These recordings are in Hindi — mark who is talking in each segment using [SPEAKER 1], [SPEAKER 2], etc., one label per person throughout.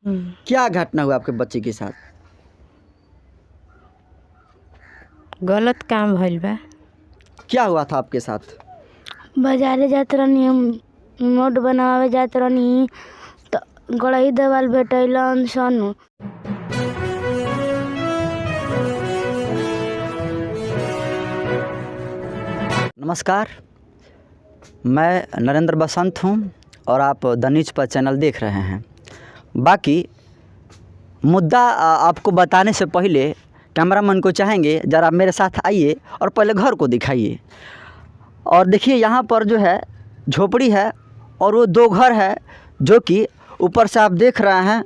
[SPEAKER 1] क्या घटना हुआ आपके बच्चे के साथ?
[SPEAKER 2] गलत काम भइल बा।
[SPEAKER 1] क्या हुआ था आपके साथ?
[SPEAKER 2] बाजारे जात रहनी, हम नोट बनावे जात रहनी तो गड़ही देवाल भेटैलन सन।
[SPEAKER 1] नमस्कार, मैं नरेंद्र बसंत हूं और आप द न्यूज़ पर चैनल देख रहे हैं। बाकी मुद्दा आपको बताने से पहले कैमरामैन को चाहेंगे ज़रा मेरे साथ आइए और पहले घर को दिखाइए। और देखिए यहाँ पर जो है झोपड़ी है और वो दो घर है जो कि ऊपर से आप देख रहे हैं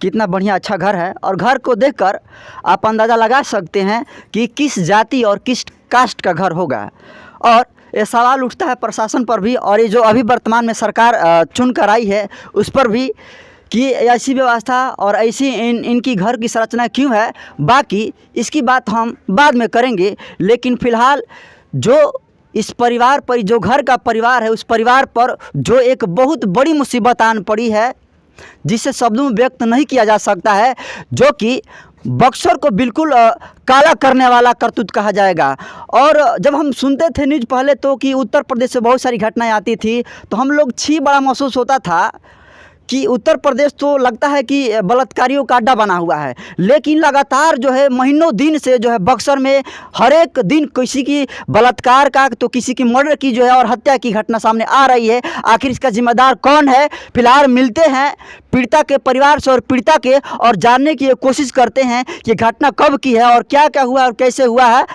[SPEAKER 1] कितना बढ़िया अच्छा घर है। और घर को देखकर आप अंदाज़ा लगा सकते हैं कि किस जाति और किस कास्ट का घर होगा। और ये सवाल उठता है प्रशासन पर भी और ये जो अभी वर्तमान में सरकार चुन कर आई है उस पर भी कि ऐसी व्यवस्था और ऐसी इनकी घर की संरचना क्यों है। बाकी इसकी बात हम बाद में करेंगे, लेकिन फ़िलहाल जो इस परिवार पर, जो घर का परिवार है, उस परिवार पर जो एक बहुत बड़ी मुसीबत आन पड़ी है जिसे शब्दों में व्यक्त नहीं किया जा सकता है, जो कि बक्सर को बिल्कुल काला करने वाला करतूत कहा जाएगा। और जब हम सुनते थे न्यूज़ पहले तो कि उत्तर प्रदेश से बहुत सारी घटनाएं आती थी तो हम लोग छी बड़ा महसूस होता था कि उत्तर प्रदेश तो लगता है कि बलात्कारियों का अड्डा बना हुआ है। लेकिन लगातार जो है महीनों दिन से जो है बक्सर में हर एक दिन किसी की बलात्कार का तो किसी की मर्डर की जो है और हत्या की घटना सामने आ रही है। आखिर इसका जिम्मेदार कौन है? फिलहाल मिलते हैं पीड़िता के परिवार से और पीड़िता के और जानने की कोशिश करते हैं कि घटना कब की है और क्या क्या हुआ और कैसे हुआ है।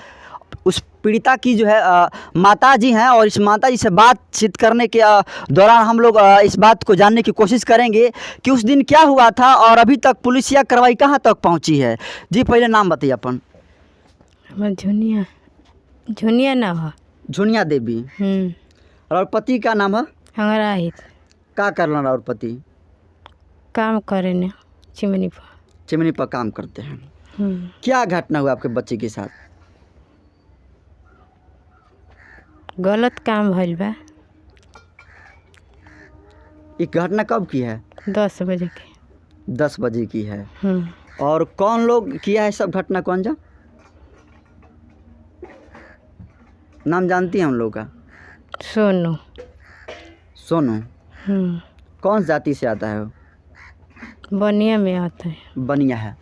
[SPEAKER 1] उस पीड़िता की जो है माता जी हैं और इस माता जी से बातचीत करने के दौरान हम लोग इस बात को जानने की कोशिश करेंगे कि उस दिन क्या हुआ था और अभी तक पुलिसिया कार्रवाई कहां तक पहुंची है। जी पहले नाम बताइए अपन।
[SPEAKER 2] झुनिया झुनिया ना हो।
[SPEAKER 1] झुनिया देवी। और पति का नाम है?
[SPEAKER 2] हमारा हित
[SPEAKER 1] का करना और पति
[SPEAKER 2] काम करे ने
[SPEAKER 1] चिमनी पर काम करते हैं। क्या घटना हुआ आपके बच्चे के साथ?
[SPEAKER 2] गलत काम भइल बा।
[SPEAKER 1] ये घटना कब की है?
[SPEAKER 2] 10 बजे के।
[SPEAKER 1] 10 बजे की है। और कौन लोग किया है सब घटना को अंजाम? नाम जानती हैं हम लोग का?
[SPEAKER 2] सोनू।
[SPEAKER 1] सोनू। कौन जाति से आता है वो?
[SPEAKER 2] बनिया में आता है।
[SPEAKER 1] बनिया है।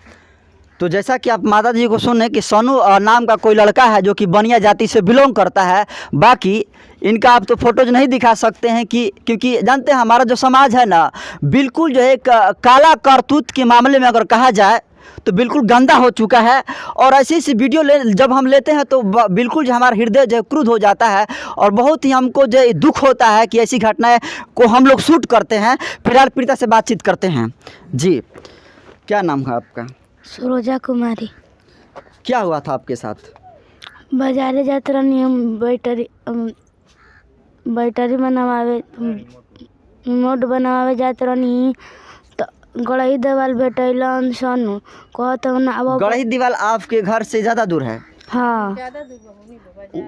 [SPEAKER 1] तो जैसा कि आप माता जी को सुने कि सोनू नाम का कोई लड़का है जो कि बनिया जाति से बिलोंग करता है। बाकी इनका आप तो फोटोज नहीं दिखा सकते हैं कि क्योंकि जानते हैं हमारा जो समाज है ना बिल्कुल जो है काला करतूत के मामले में अगर कहा जाए तो बिल्कुल गंदा हो चुका है। और ऐसी ऐसी वीडियो जब हम लेते हैं तो बिल्कुल जो हमारा हृदय जो क्रुद्ध हो जाता है और बहुत ही हमको जो दुख होता है कि ऐसी घटनाएं को हम लोग शूट करते हैं। फिलहाल पीड़िता से बातचीत करते हैं। जी क्या नाम है आपका?
[SPEAKER 2] सरोजा कुमारी।
[SPEAKER 1] क्या हुआ था आपके साथ?
[SPEAKER 2] बाजारे जात रहनी, हम बैटरी बनावे नोट बनावे जात रहनी तो गड़ही देवाल भेटैलन सन। कहत अब
[SPEAKER 1] गड़ही दीवार आपके घर से ज़्यादा दूर है?
[SPEAKER 2] हाँ।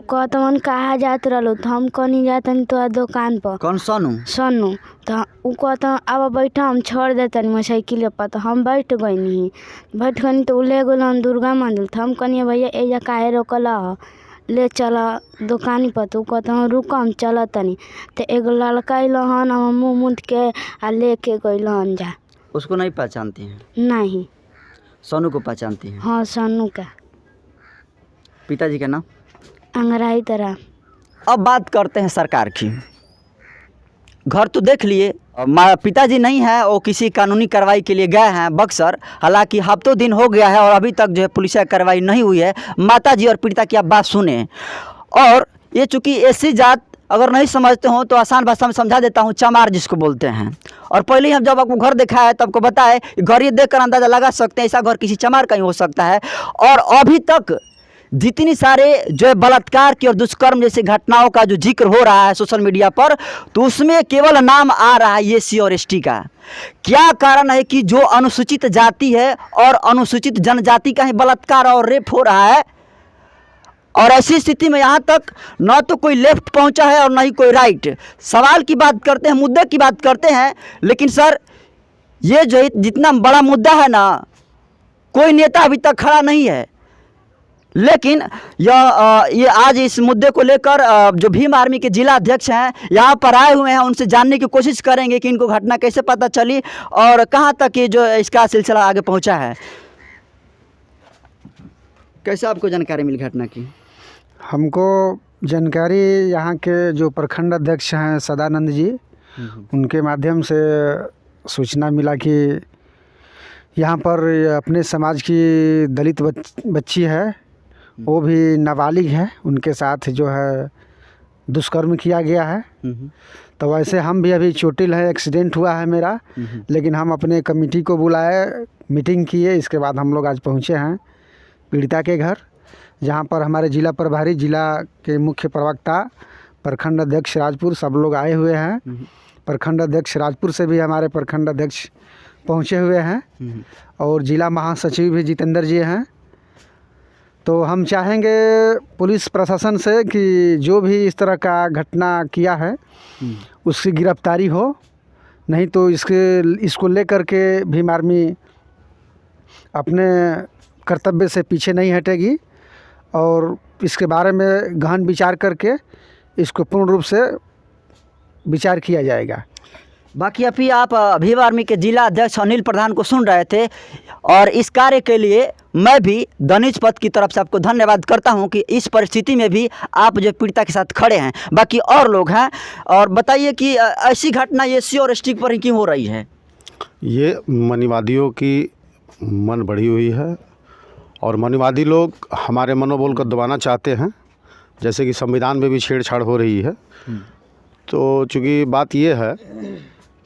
[SPEAKER 2] कहत कहाँ जात रहलो तो हम कहीं जातनी तो दुकान पर।
[SPEAKER 1] कौन? सोनू।
[SPEAKER 2] सोनू। तो उ कहता अब बैठा हम छोड़ देतनी मोटरसाइकिल पर। तो हम बैठ गई तो ले गलन दुर्गा मंदिर। तो हम कहनी भैया एजा काहे रोकल ले चल दुकान पर। तो कहता रुक हम चल तनी। तो एगो लड़का अलन हम मुँह मुँद के आ लेके गइलन जा।
[SPEAKER 1] उसको नहीं पहचानती हैं?
[SPEAKER 2] नहीं।
[SPEAKER 1] सोनू को पहचानती हैं?
[SPEAKER 2] हाँ सोनू का।
[SPEAKER 1] पिताजी का नाम?
[SPEAKER 2] अंगराई तरह।
[SPEAKER 1] अब बात करते हैं सरकार की। घर तो देख लिए, पिताजी नहीं है, वो किसी कानूनी कार्रवाई के लिए गए हैं बक्सर। हालांकि हफ्तों दिन हो गया है और अभी तक जो है पुलिसिया कार्रवाई नहीं हुई है। माता जी और पीड़िता की आप बात सुने। और ये चूँकि एसी जात अगर नहीं समझते हो तो आसान भाषा में समझा देता हूँ, चमार जिसको बोलते हैं। और पहले ही हम जब आपको घर देखा है तब को बताए घर ये देख कर अंदाज़ा लगा सकते हैं ऐसा घर किसी चमार का ही हो सकता है। और अभी तक जितनी सारे जो है बलात्कार की और दुष्कर्म जैसे घटनाओं का जो जिक्र हो रहा है सोशल मीडिया पर तो उसमें केवल नाम आ रहा है एससी और एसटी का। क्या कारण है कि जो अनुसूचित जाति है और अनुसूचित जनजाति का ही बलात्कार और रेप हो रहा है। और ऐसी स्थिति में यहाँ तक न तो कोई लेफ्ट पहुँचा है और न ही कोई राइट। सवाल की बात करते हैं, मुद्दे की बात करते हैं, लेकिन सर ये जो जितना बड़ा मुद्दा है ना, कोई नेता अभी तक खड़ा नहीं है। लेकिन ये आज इस मुद्दे को लेकर जो भीम आर्मी के जिला अध्यक्ष हैं यहाँ पर आए हुए हैं, उनसे जानने की कोशिश करेंगे कि इनको घटना कैसे पता चली और कहाँ तक ये जो इसका सिलसिला आगे पहुँचा है। कैसे आपको जानकारी मिली घटना की?
[SPEAKER 3] हमको जानकारी यहाँ के जो प्रखंड अध्यक्ष हैं सदानंद जी, उनके माध्यम से सूचना मिला कि यहाँ पर अपने समाज की दलित बच्ची है, वो भी नाबालिग है, उनके साथ जो है दुष्कर्म किया गया है। तो वैसे हम भी अभी चोटिल है, एक्सीडेंट हुआ है मेरा, लेकिन हम अपने कमेटी को बुलाए, मीटिंग किए, इसके बाद हम लोग आज पहुँचे हैं पीड़िता के घर, जहाँ पर हमारे जिला प्रभारी, जिला के मुख्य प्रवक्ता, प्रखंड अध्यक्ष राजपुर सब लोग आए हुए हैं। प्रखंड अध्यक्ष राजपुर से भी हमारे प्रखंड अध्यक्ष पहुँचे हुए हैं और जिला महासचिव भी जितेंद्र जी हैं। तो हम चाहेंगे पुलिस प्रशासन से कि जो भी इस तरह का घटना किया है उसकी गिरफ्तारी हो, नहीं तो इसको लेकर के भीम आर्मी अपने कर्तव्य से पीछे नहीं हटेगी और इसके बारे में गहन विचार करके इसको पूर्ण रूप से विचार किया जाएगा।
[SPEAKER 1] बाकी अभी आप भीम आर्मी के जिला अध्यक्ष अनिल प्रधान को सुन रहे थे और इस कार्य के लिए मैं भी दनिज पथ की तरफ से आपको धन्यवाद करता हूं कि इस परिस्थिति में भी आप जो पीड़िता के साथ खड़े हैं। बाकी और लोग हैं, और बताइए कि ऐसी घटना ये SC और ST पर ही क्यों हो रही है?
[SPEAKER 4] ये मनीवादियों की मन बढ़ी हुई है और मनीवादी लोग हमारे मनोबल को दबाना चाहते हैं, जैसे कि संविधान में भी छेड़छाड़ हो रही है। तो चूँकि बात ये है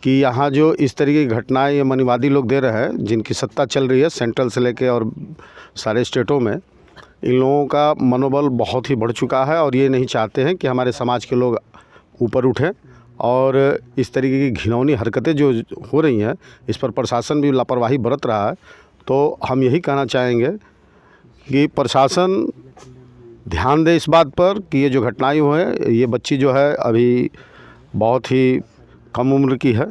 [SPEAKER 4] कि यहाँ जो इस तरीके की घटनाएं ये मनीवादी लोग दे रहे हैं, जिनकी सत्ता चल रही है सेंट्रल से लेके और सारे स्टेटों में, इन लोगों का मनोबल बहुत ही बढ़ चुका है और ये नहीं चाहते हैं कि हमारे समाज के लोग ऊपर उठें। और इस तरीके की घिनौनी हरकतें जो हो रही हैं, इस पर प्रशासन भी लापरवाही बरत रहा है। तो हम यही कहना चाहेंगे कि प्रशासन ध्यान दे इस बात पर कि ये जो घटनाएं हुई हैं, ये बच्ची जो है अभी बहुत ही कम उम्र की है,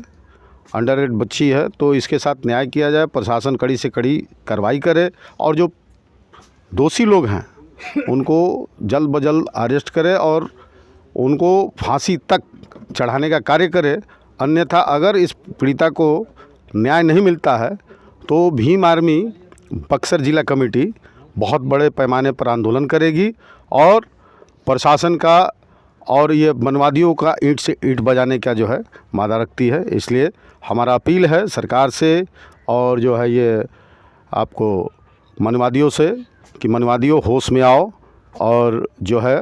[SPEAKER 4] अंडर एज बच्ची है, तो इसके साथ न्याय किया जाए, प्रशासन कड़ी से कड़ी कार्रवाई करे और जो दोषी लोग हैं उनको जल्द ब जल्द अरेस्ट करे और उनको फांसी तक चढ़ाने का कार्य करे। अन्यथा अगर इस पीड़िता को न्याय नहीं मिलता है तो भीम आर्मी बक्सर जिला कमेटी बहुत बड़े पैमाने पर आंदोलन करेगी और प्रशासन का और ये मनवादियों का ईंट से ईंट बजाने का जो है मादा रखती है। इसलिए हमारा अपील है सरकार से और जो है ये आपको मनवादियों से कि मनवादियों होश में आओ और जो है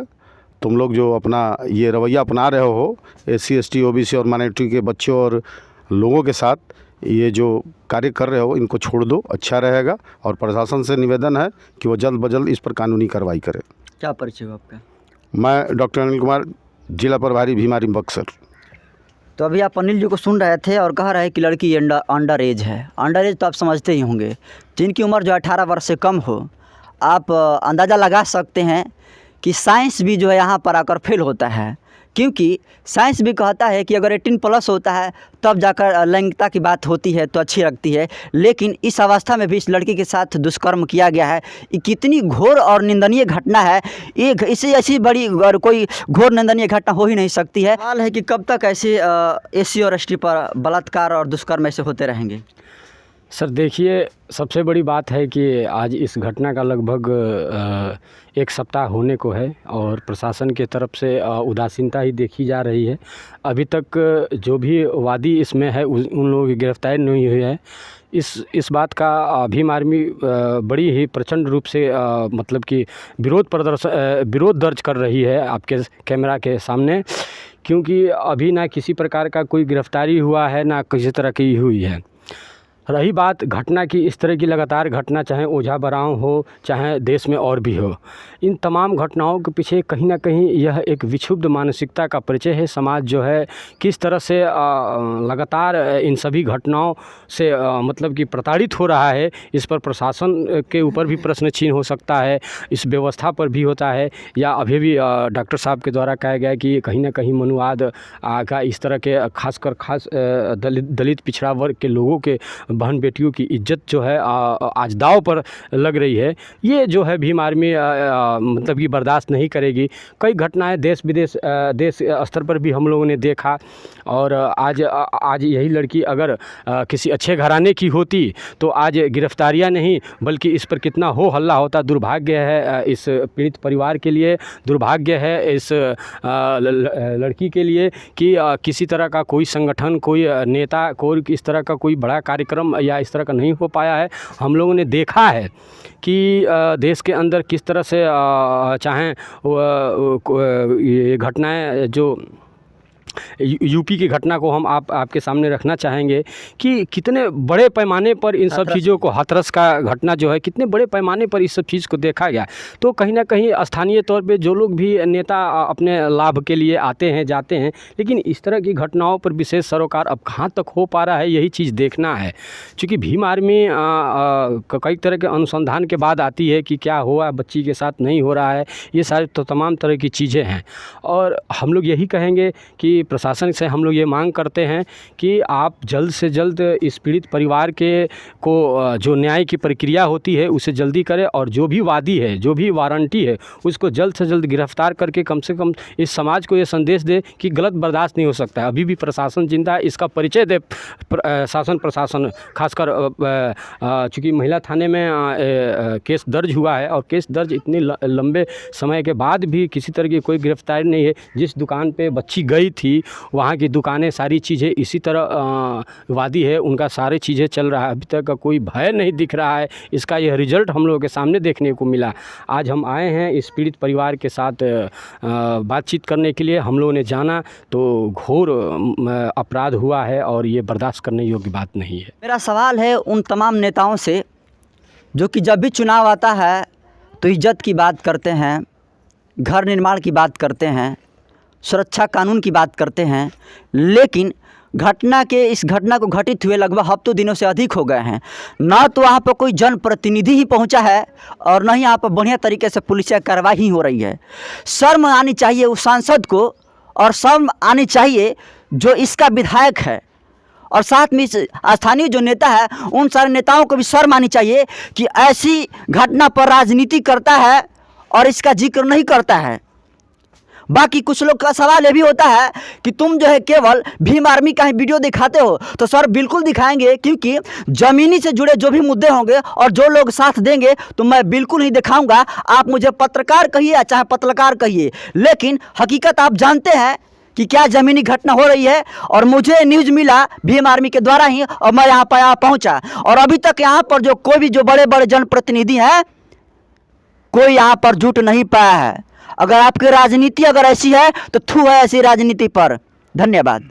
[SPEAKER 4] तुम लोग जो अपना ये रवैया अपना रहे हो SC ST OBC और माइनॉरिटी के बच्चों और लोगों के साथ, ये जो कार्य कर रहे हो इनको छोड़ दो, अच्छा रहेगा। और प्रशासन से निवेदन है कि वो जल्द ब जल्द इस पर कानूनी कार्रवाई करे।
[SPEAKER 1] क्या परिचय हो आपका?
[SPEAKER 4] मैं डॉक्टर अनिल कुमार, जिला प्रभारी भीम आर्मी बक्सर।
[SPEAKER 1] तो अभी आप अनिल जी को सुन रहे थे और कह रहे हैं कि लड़की अंडर एज है। अंडर एज तो आप समझते ही होंगे, जिनकी उम्र जो 18 वर्ष से कम हो। आप अंदाज़ा लगा सकते हैं कि साइंस भी जो है यहाँ पर आकर फेल होता है, क्योंकि साइंस भी कहता है कि अगर 18+ होता है तब जाकर लैंगिकता की बात होती है तो अच्छी लगती है। लेकिन इस अवस्था में भी इस लड़की के साथ दुष्कर्म किया गया है। ये कितनी घोर और निंदनीय घटना है, ये इससे ऐसी बड़ी और कोई घोर निंदनीय घटना हो ही नहीं सकती है। सवाल है कि कब तक ऐसे SC और ST पर बलात्कार और दुष्कर्म ऐसे होते रहेंगे?
[SPEAKER 5] सर देखिए, सबसे बड़ी बात है कि आज इस घटना का लगभग 1 सप्ताह होने को है और प्रशासन के तरफ से उदासीनता ही देखी जा रही है। अभी तक जो भी वादी इसमें है उन लोगों की गिरफ्तारी नहीं हुई है। इस बात का भीम आर्मी बड़ी ही प्रचंड रूप से मतलब कि विरोध दर्ज कर रही है आपके कैमरा के सामने, क्योंकि अभी ना किसी प्रकार का कोई गिरफ्तारी हुआ है ना किसी तरह की हुई है। रही बात घटना की, इस तरह की लगातार घटना, चाहे ओझा बराव हो, चाहे देश में और भी हो, इन तमाम घटनाओं के पीछे कहीं ना कहीं यह एक विक्षुब्ध मानसिकता का परिचय है। समाज जो है किस तरह से लगातार इन सभी घटनाओं से मतलब कि प्रताड़ित हो रहा है, इस पर प्रशासन के ऊपर भी प्रश्न चिन्ह हो सकता है, इस व्यवस्था पर भी होता है, या अभी भी डॉक्टर साहब के द्वारा कहा गया कि कहीं ना कहीं मनुवाद का इस तरह के खास दलित पिछड़ा वर्ग के लोगों के बहन बेटियों की इज्जत जो है आज दांव पर लग रही है। ये जो है भीम आर्मी मतलब कि बर्दाश्त नहीं करेगी। कई घटनाएं देश स्तर पर भी हम लोगों ने देखा, और आज यही लड़की अगर किसी अच्छे घराने की होती तो आज गिरफ्तारियां नहीं, बल्कि इस पर कितना हो हल्ला होता। दुर्भाग्य है इस पीड़ित परिवार के लिए, दुर्भाग्य है इस लड़की के लिए कि किसी तरह का कोई संगठन, कोई नेता, कोई इस तरह का कोई बड़ा कार्यक्रम या इस तरह का नहीं हो पाया है। हम लोगों ने देखा है कि देश के अंदर किस तरह से चाहे ये घटनाएं, जो यूपी की घटना को हम आपके सामने रखना चाहेंगे कि कितने बड़े पैमाने पर इन सब चीज़ों को, हाथरस का घटना जो है, कितने बड़े पैमाने पर इस सब चीज़ को देखा गया। तो कहीं ना कहीं स्थानीय तौर पे जो लोग भी नेता अपने लाभ के लिए आते हैं जाते हैं, लेकिन इस तरह की घटनाओं पर विशेष सरोकार अब कहाँ तक हो पा रहा है, यही चीज़ देखना है। चूँकि भीम आर्मी कई तरह के अनुसंधान के बाद आती है कि क्या हुआ बच्ची के साथ, नहीं हो रहा है, ये सारे तो तमाम तरह की चीज़ें हैं। और हम लोग यही कहेंगे कि प्रशासन से हम लोग ये मांग करते हैं कि आप जल्द से जल्द इस पीड़ित परिवार के को जो न्याय की प्रक्रिया होती है उसे जल्दी करें, और जो भी वादी है, जो भी वारंटी है, उसको जल्द से जल्द गिरफ्तार करके कम से कम इस समाज को ये संदेश दे कि गलत बर्दाश्त नहीं हो सकता है। अभी भी प्रशासन जिंदा है, इसका परिचय दे शासन प्रशासन, खासकर चूँकि महिला थाने में केस दर्ज हुआ है, और केस दर्ज इतने लंबे समय के बाद भी किसी तरह की कोई गिरफ्तारी नहीं है। जिस दुकान पे बच्ची गई थी वहाँ की दुकानें, सारी चीज़ें इसी तरह वादी है, उनका सारी चीज़ें चल रहा है, अभी तक का कोई भय नहीं दिख रहा है। इसका यह रिजल्ट हम लोगों के सामने देखने को मिला। आज हम आए हैं इस पीड़ित परिवार के साथ बातचीत करने के लिए। हम लोगों ने जाना तो घोर अपराध हुआ है, और ये बर्दाश्त करने योग्य बात नहीं है।
[SPEAKER 1] मेरा सवाल है उन तमाम नेताओं से जो कि जब भी चुनाव आता है तो इज्जत की बात करते हैं, घर निर्माण की बात करते हैं, सुरक्षा कानून की बात करते हैं, लेकिन इस घटना को घटित हुए लगभग हफ्तों दिनों से अधिक हो गए हैं। ना तो वहाँ पर कोई जनप्रतिनिधि ही पहुँचा है, और न ही यहाँ पर बढ़िया तरीके से पुलिस कार्रवाई ही हो रही है। शर्म आनी चाहिए उस सांसद को, और शर्म आनी चाहिए जो इसका विधायक है, और साथ में स्थानीय जो नेता है उन सारे नेताओं को भी शर्म आनी चाहिए कि ऐसी घटना पर राजनीति करता है और इसका जिक्र नहीं करता है। बाकी कुछ लोग का सवाल ये भी होता है कि तुम जो है केवल भीम आर्मी का ही वीडियो दिखाते हो। तो सर बिल्कुल दिखाएंगे, क्योंकि ज़मीनी से जुड़े जो भी मुद्दे होंगे और जो लोग साथ देंगे तो मैं बिल्कुल ही दिखाऊंगा। आप मुझे पत्रकार कहिए या चाहे पत्रकार कहिए, लेकिन हकीकत आप जानते हैं कि क्या ज़मीनी घटना हो रही है। और मुझे न्यूज़ मिला भीम आर्मी के द्वारा ही, और मैं यहाँ पर पहुँचा, और अभी तक यहाँ पर जो कोई भी जो बड़े बड़े जनप्रतिनिधि हैं, कोई यहाँ पर जुट नहीं पाया है। अगर आपकी राजनीति अगर ऐसी है तो थू है ऐसी राजनीति पर। धन्यवाद।